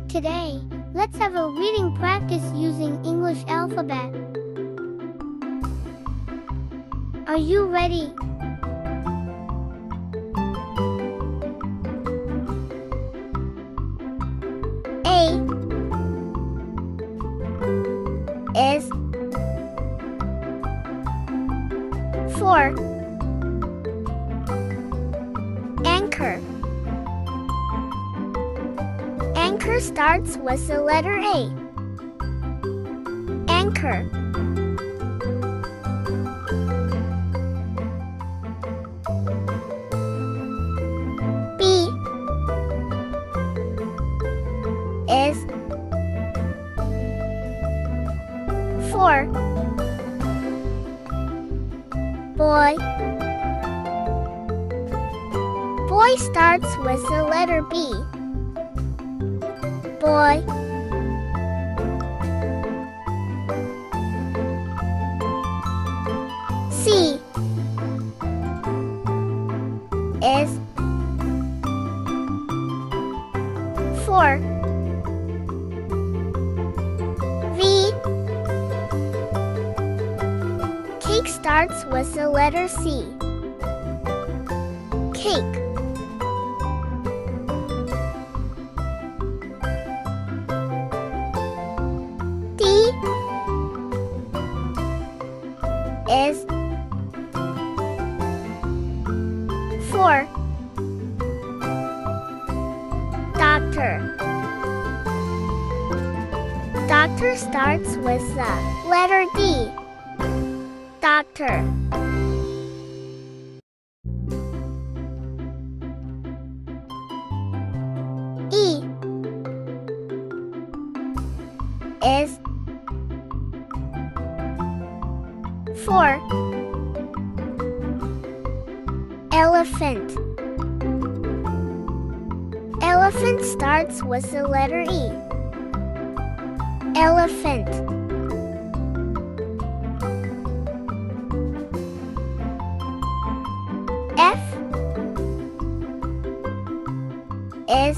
Today, let's have a reading practice using English alphabet. Are you ready? A is for anchor. Anchor starts with the letter A. Anchor. B is for boy. Boy starts with the letter B. Boy. C is for V. Cake starts with the letter C. Cake. D is for doctor. Doctor starts with the letter D. Doctor. E is for elephant. Elephant starts with the letter E. Elephant. F is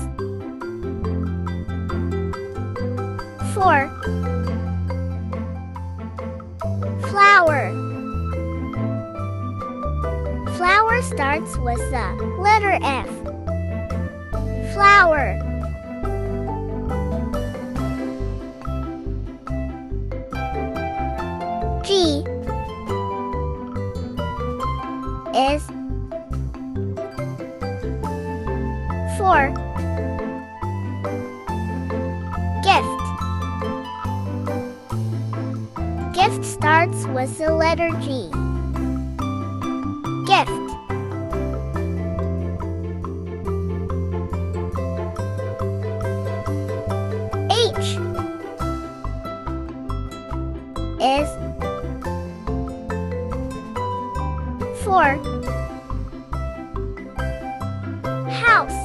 for flower. Flower starts with the letter F. Flower. G is for gift. Gift starts with the letter G. Gift. H is for house.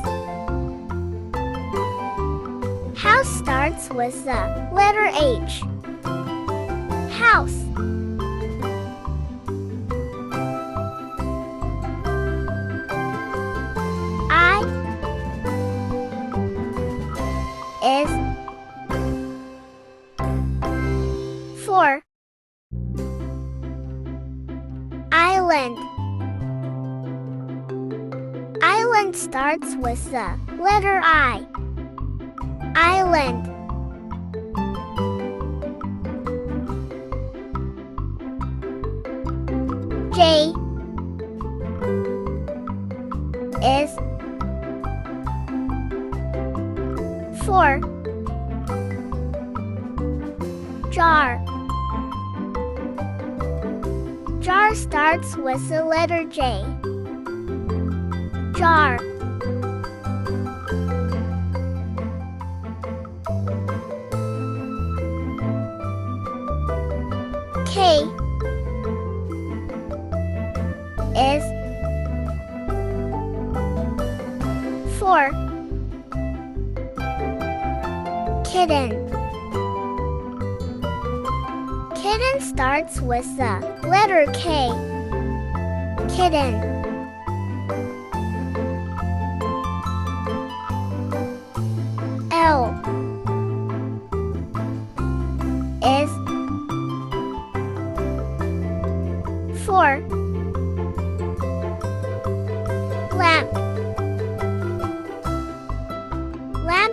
House starts with the letter H. House. I is for island. Island starts with the letter I. Island. J is for jar. Jar starts with the letter J. Jar. K is for kitten. Kitten starts with the letter K. Kitten.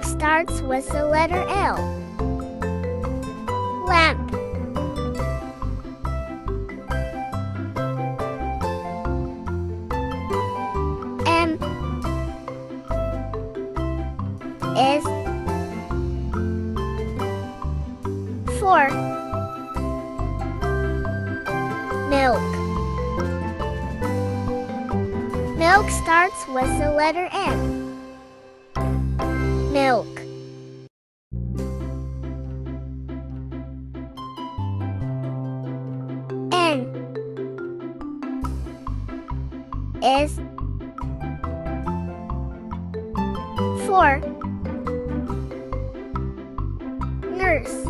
Lamp starts with the letter L. Lamp. M is for milk. Milk starts with the letter M. Milk. N is for nurse.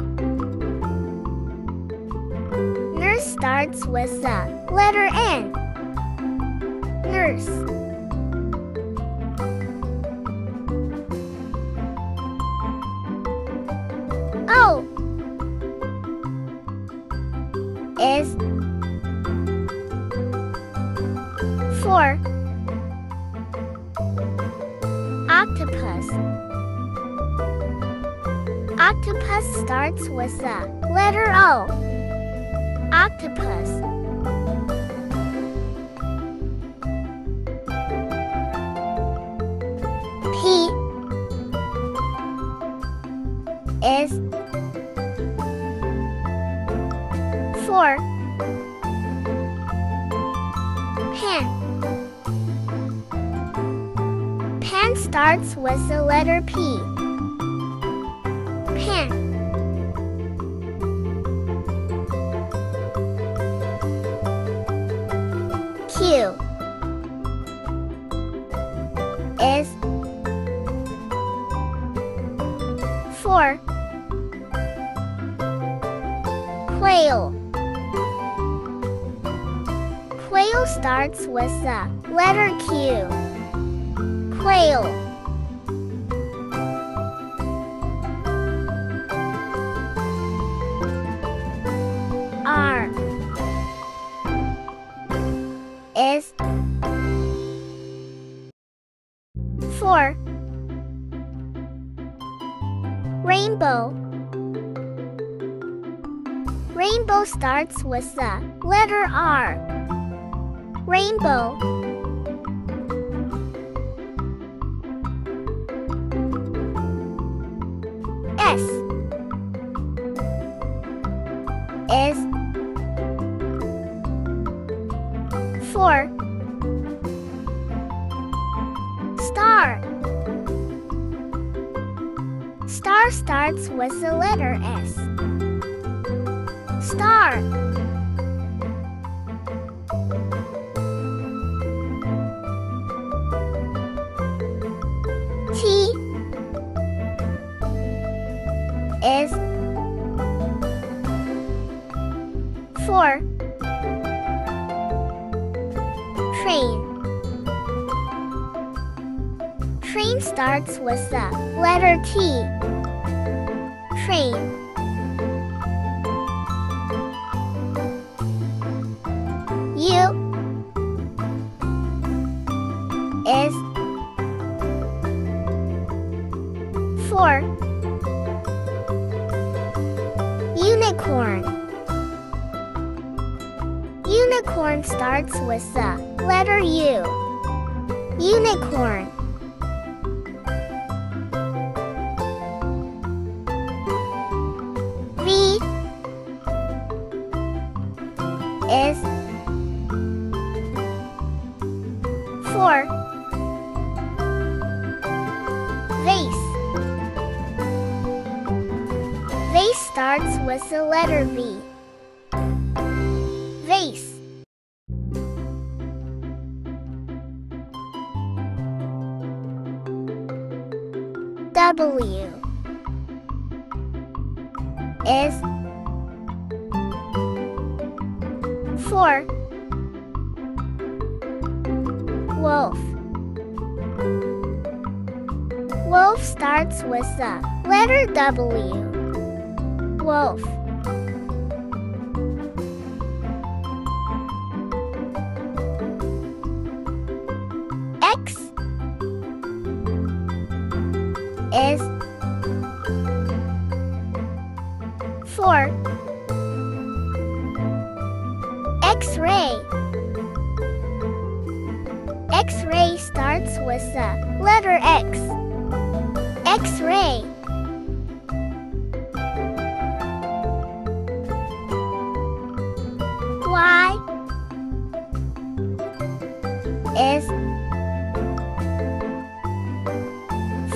Nurse starts with the letter N. Nurse. O is for octopus. Octopus starts with the letter O. Octopus. P is for pan. Pan starts with the letter P. Pan. Q is for quail. Quail starts with the letter Q. Quail. R is for rainbow. Rainbow starts with the letter R. Rainbow. S is for star. Star starts with the letter S. Star. T is for train. Train starts with the letter T. Train. U is for unicorn. Unicorn starts with the letter U. Unicorn. V is for vase. Vase starts with the letter V. Vase. W is for wolf. Wolf starts with the letter W. Wolf. X is X-ray. Y is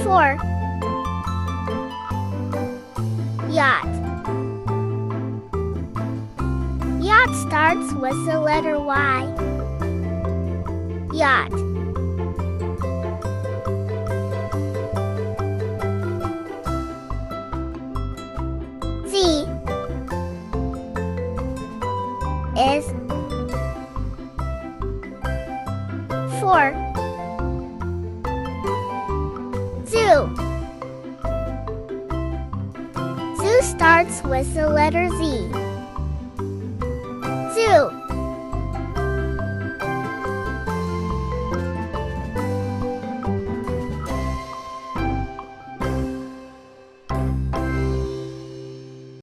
for yacht. Yacht starts with the letter Y. Yacht. Z is for zoo. Zoo starts with the letter Z. Zoo.